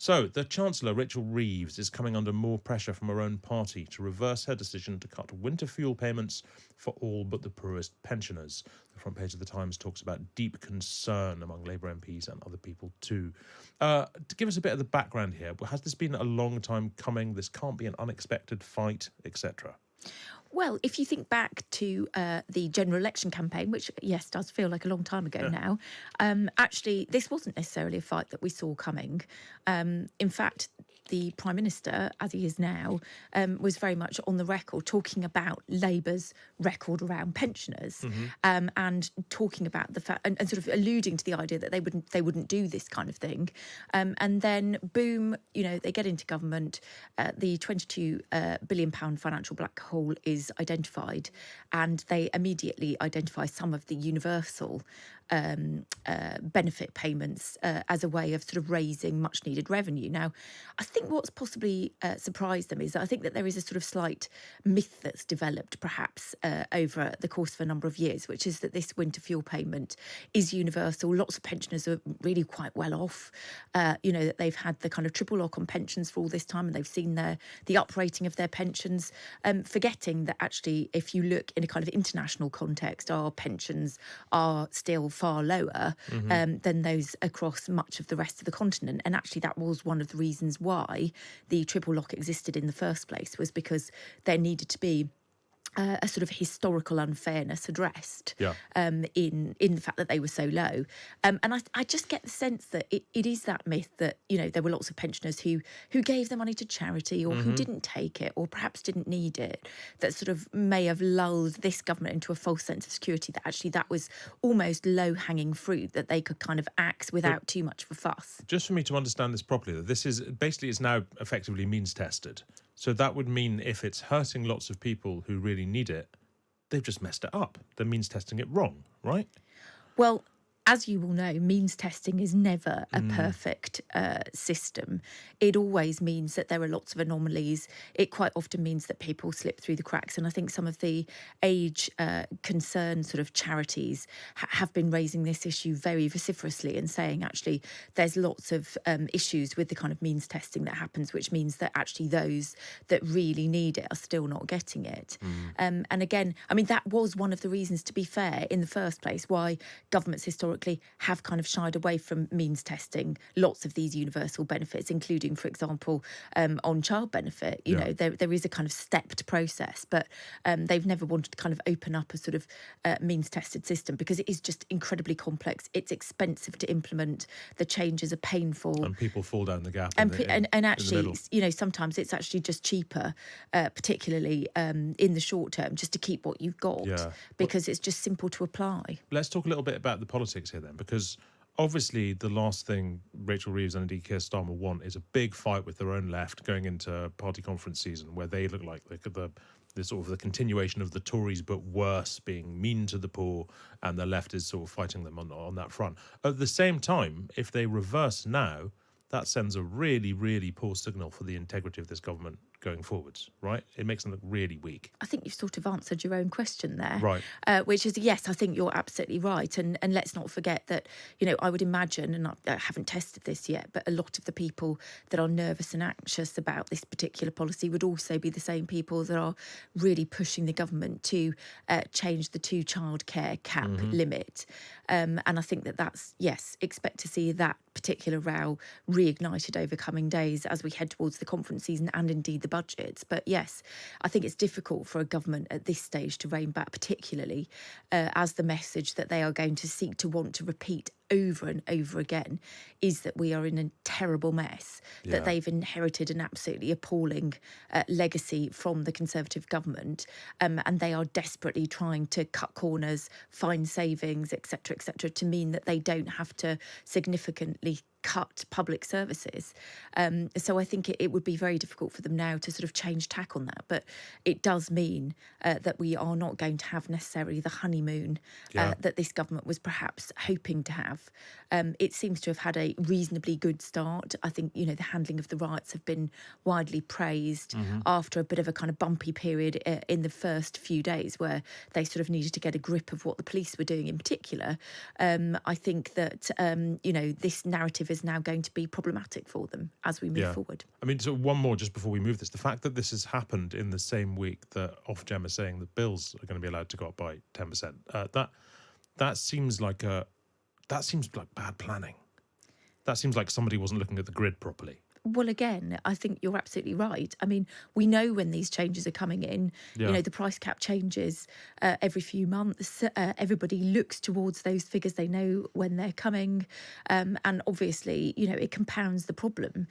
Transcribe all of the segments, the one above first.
So, the Chancellor, Rachel Reeves, is coming under more pressure from her own party to reverse her decision to cut winter fuel payments for all but the poorest pensioners. The front page of the Times talks about deep concern among Labour MPs and other people too. To give us a bit of the background here, has this been a long time coming? This can't be an unexpected fight, etc. Well, if you think back to the general election campaign, which, yes, does feel like a long time ago now, actually, this wasn't necessarily a fight that we saw coming. In fact, the Prime Minister, as he is now, was very much on the record talking about Labour's record around pensioners, and talking about the fact and sort of alluding to the idea that they wouldn't do this kind of thing. And then, boom, they get into government. The £22 billion financial black hole is identified, and they immediately identify some of the universal benefit payments as a way of sort of raising much needed revenue. Now, I think what's possibly surprised them is that I think that there is a sort of slight myth that's developed perhaps over the course of a number of years, which is that this winter fuel payment is universal. Lots of pensioners are really quite well off, that they've had the kind of triple lock on pensions for all this time, and they've seen the uprating of their pensions, forgetting that actually if you look in a kind of international context, our pensions are still far lower than those across much of the rest of the continent. And actually that was one of the reasons why the triple lock existed in the first place, was because there needed to be a sort of historical unfairness addressed in the fact that they were so low. And I just get the sense that it is that myth that, there were lots of pensioners who gave their money to charity or who didn't take it or perhaps didn't need it, that sort of may have lulled this government into a false sense of security, that actually that was almost low-hanging fruit that they could kind of axe without too much of a fuss. Just for me to understand this properly, this is basically it's now effectively means tested. So that would mean if it's hurting lots of people who really need it, they've just messed it up. They're means testing it wrong, right? Well, as you will know, means testing is never a perfect system. It always means that there are lots of anomalies. It quite often means that people slip through the cracks. And I think some of the age concerned sort of charities have been raising this issue very vociferously and saying, actually, there's lots of issues with the kind of means testing that happens, which means that actually those that really need it are still not getting it. And again, I mean, that was one of the reasons, to be fair, in the first place, why governments historically have kind of shied away from means testing lots of these universal benefits, including, for example, on child benefit. There is a kind of stepped process, but they've never wanted to kind of open up a sort of means tested system because it is just incredibly complex. It's expensive to implement. The changes are painful, and people fall down the gap. And actually, sometimes it's actually just cheaper, particularly in the short term, just to keep what you've got, because it's just simple to apply. Let's talk a little bit about the politics here then, because obviously the last thing Rachel Reeves and indeed Keir Starmer want is a big fight with their own left going into party conference season, where they look like the sort of the continuation of the Tories, but worse, being mean to the poor, and the left is sort of fighting them on that front. At the same time, if they reverse now, that sends a really, really poor signal for the integrity of this government going forwards, right? It makes them look really weak. I think you've sort of answered your own question there. Right. Which is, yes, I think you're absolutely right. And let's not forget that, I would imagine, and I haven't tested this yet, but a lot of the people that are nervous and anxious about this particular policy would also be the same people that are really pushing the government to change the 2 childcare cap limit. And I think that's, yes, expect to see that particular row reignited over coming days as we head towards the conference season and indeed the budgets. But yes, I think it's difficult for a government at this stage to rein back, particularly as the message that they are going to seek to want to repeat over and over again is that we are in a terrible mess, that they've inherited an absolutely appalling legacy from the Conservative government, and they are desperately trying to cut corners, find savings, etc., to mean that they don't have to significantly cut public services. So I think it would be very difficult for them now to sort of change tack on that. But it does mean that we are not going to have necessarily the honeymoon that this government was perhaps hoping to have. It seems to have had a reasonably good start. I think, the handling of the riots have been widely praised after a bit of a kind of bumpy period in the first few days where they sort of needed to get a grip of what the police were doing in particular. I think that, this narrative figures now going to be problematic for them as we move forward. I mean, so one more just before we move this. The fact that this has happened in the same week that Ofgem is saying that bills are going to be allowed to go up by 10%, that seems like bad planning. That seems like somebody wasn't looking at the grid properly. Well, again, I think you're absolutely right. I mean, we know when these changes are coming in. Yeah. You know, the price cap changes every few months. Everybody looks towards those figures. They know when they're coming. And obviously, you know, it compounds the problem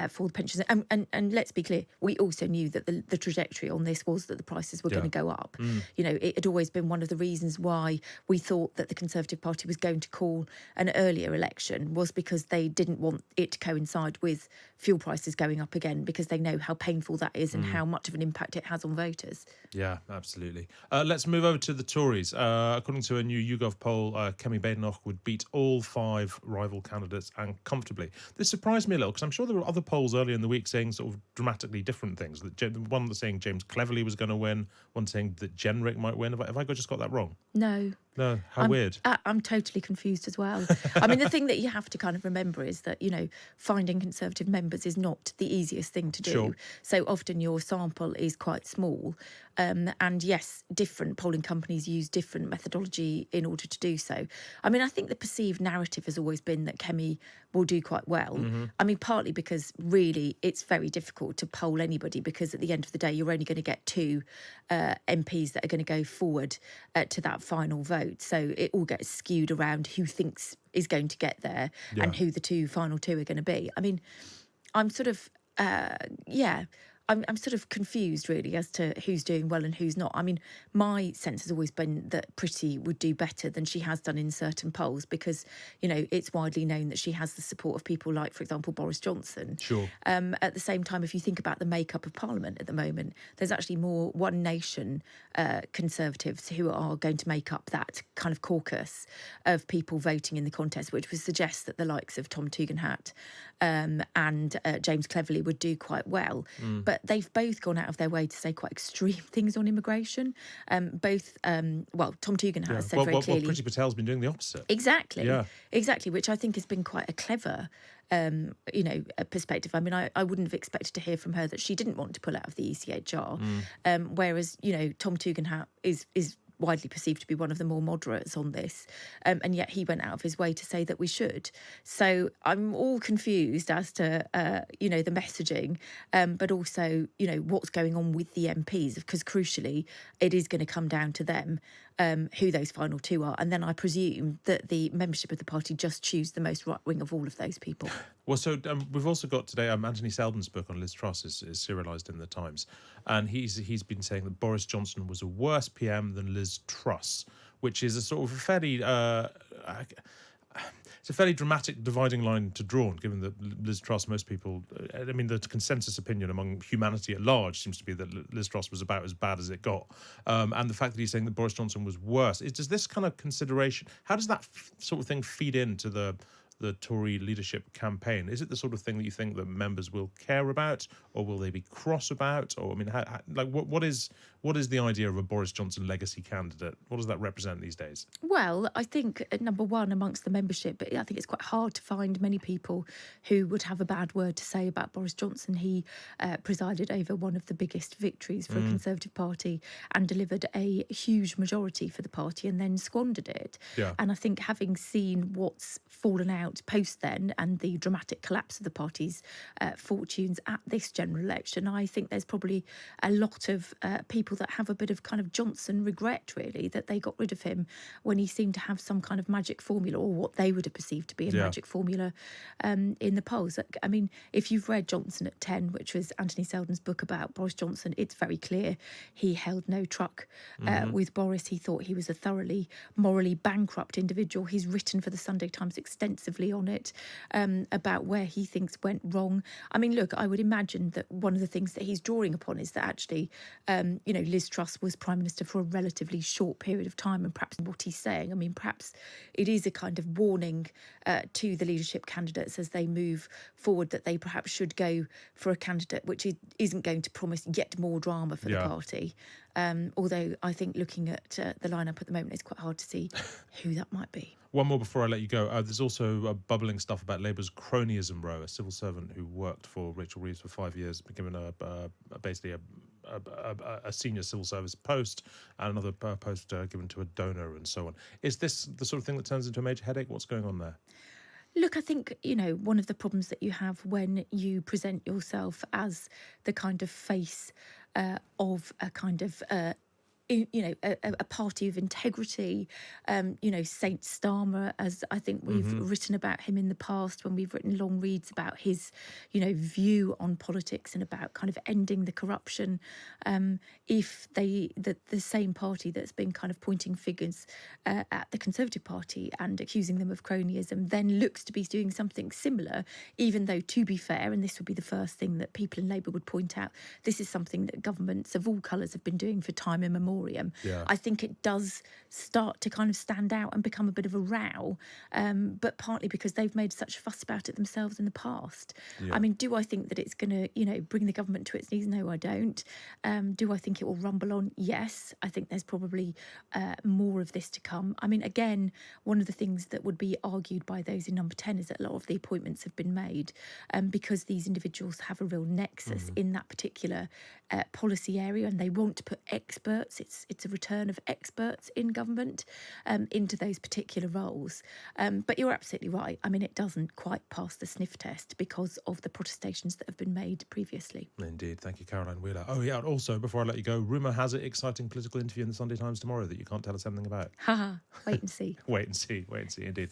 for the pensions. And let's be clear, we also knew that the trajectory on this was that the prices were going to go up. You know, it had always been one of the reasons why we thought that the Conservative Party was going to call an earlier election, was because they didn't want it to coincide with fuel prices going up again, because they know how painful that is and how much of an impact it has on voters. Yeah, absolutely. Let's move over to the Tories. According to a new YouGov poll, Kemi Badenoch would beat all 5 rival candidates and comfortably. This surprised me a little, because I'm sure there were other polls earlier in the week saying sort of dramatically different things. One was saying James Cleverly was going to win, one saying that Jenrick might win. Have I just got that wrong? No. No, how weird. I'm totally confused as well. I mean, the thing that you have to kind of remember is that, you know, finding Conservative members is not the easiest thing to do. Sure. So often your sample is quite small. And yes, different polling companies use different methodology in order to do so. I mean, I think the perceived narrative has always been that Kemi will do quite well. I mean, partly because really it's very difficult to poll anybody, because at the end of the day, you're only going to get 2 MPs that are going to go forward to that final vote. So it all gets skewed around who thinks is going to get there and who the final two are going to be. I mean, I'm sort of, I'm sort of confused really as to who's doing well and who's not. I mean, my sense has always been that Priti would do better than she has done in certain polls, because, you know, it's widely known that she has the support of people like, for example, Boris Johnson. Sure. At the same time, if you think about the makeup of Parliament at the moment, there's actually more One Nation Conservatives who are going to make up that kind of caucus of people voting in the contest, which would suggest that the likes of Tom Tugendhat and James Cleverly would do quite well. But they've both gone out of their way to say quite extreme things on immigration. Tom Tugendhat has said very clearly. Well, Priti Patel's been doing the opposite. Exactly. Yeah. Exactly, which I think has been quite a clever a perspective. I mean, I wouldn't have expected to hear from her that she didn't want to pull out of the ECHR, whereas, you know, Tom Tugendhat is widely perceived to be one of the more moderates on this, and yet he went out of his way to say that we should. So I'm all confused as to the messaging, but also, you know, what's going on with the MPs, because crucially it is going to come down to them, who those final 2 are, and then I presume that the membership of the party just choose the most right wing of all of those people. Well, so we've also got today Anthony Seldon's book on Liz Truss is serialised in the Times, and he's been saying that Boris Johnson was a worse PM than Liz Truss, which is a sort of a fairly it's a fairly dramatic dividing line to draw, given that Liz Truss, most people, I mean, the consensus opinion among humanity at large seems to be that Liz Truss was about as bad as it got. And the fact that he's saying that Boris Johnson was worse, does this kind of consideration, how does that sort of thing feed into the Tory leadership campaign? Is it the sort of thing that you think that members will care about, or will they be cross about? Or, I mean, what is the idea of a Boris Johnson legacy candidate? What does that represent these days? Well, I think, number one, amongst the membership, I think it's quite hard to find many people who would have a bad word to say about Boris Johnson. He presided over one of the biggest victories for a Conservative Party and delivered a huge majority for the party and then squandered it. Yeah. And I think, having seen what's fallen out post then and the dramatic collapse of the party's fortunes at this general election, I think there's probably a lot of people that have a bit of kind of Johnson regret, really, that they got rid of him when he seemed to have some kind of magic formula, or what they would have perceived to be a magic formula in the polls. I mean, if you've read Johnson at 10, which was Anthony Seldon's book about Boris Johnson, it's very clear he held no truck with Boris. He thought he was a thoroughly morally bankrupt individual. He's written for the Sunday Times extensively on it, about where he thinks went wrong. I mean, look, I would imagine that one of the things that he's drawing upon is that actually, Liz Truss was Prime Minister for a relatively short period of time, and perhaps what he's saying, I mean, perhaps it is a kind of warning to the leadership candidates as they move forward, that they perhaps should go for a candidate which isn't going to promise yet more drama for the party. Although I think looking at the lineup at the moment, it's quite hard to see who that might be. One more before I let you go. There's also bubbling stuff about Labour's cronyism row, a civil servant who worked for Rachel Reeves for 5 years, been given basically a senior civil service post and another post given to a donor and so on. Is this the sort of thing that turns into a major headache? What's going on there? Look, I think, one of the problems that you have when you present yourself as the kind of face of a kind of a party of integrity. Saint Starmer, as I think we've written about him in the past when we've written long reads about his, view on politics and about kind of ending the corruption. If the same party that's been kind of pointing figures at the Conservative Party and accusing them of cronyism then looks to be doing something similar, even though, to be fair, and this would be the first thing that people in Labour would point out, this is something that governments of all colours have been doing for time immemorial. Yeah. I think it does start to kind of stand out and become a bit of a row, but partly because they've made such a fuss about it themselves in the past. Yeah. I mean, do I think that it's going to, bring the government to its knees? No, I don't. Do I think it will rumble on? Yes. I think there's probably more of this to come. I mean, again, one of the things that would be argued by those in number 10 is that a lot of the appointments have been made because these individuals have a real nexus in that particular policy area, and they want to put experts. It's a return of experts in government into those particular roles. But you're absolutely right. I mean, it doesn't quite pass the sniff test because of the protestations that have been made previously. Indeed. Thank you, Caroline Wheeler. Oh, yeah. And also, before I let you go, rumour has it, exciting political interview in the Sunday Times tomorrow that you can't tell us anything about. Haha, wait and see. Wait and see. Indeed.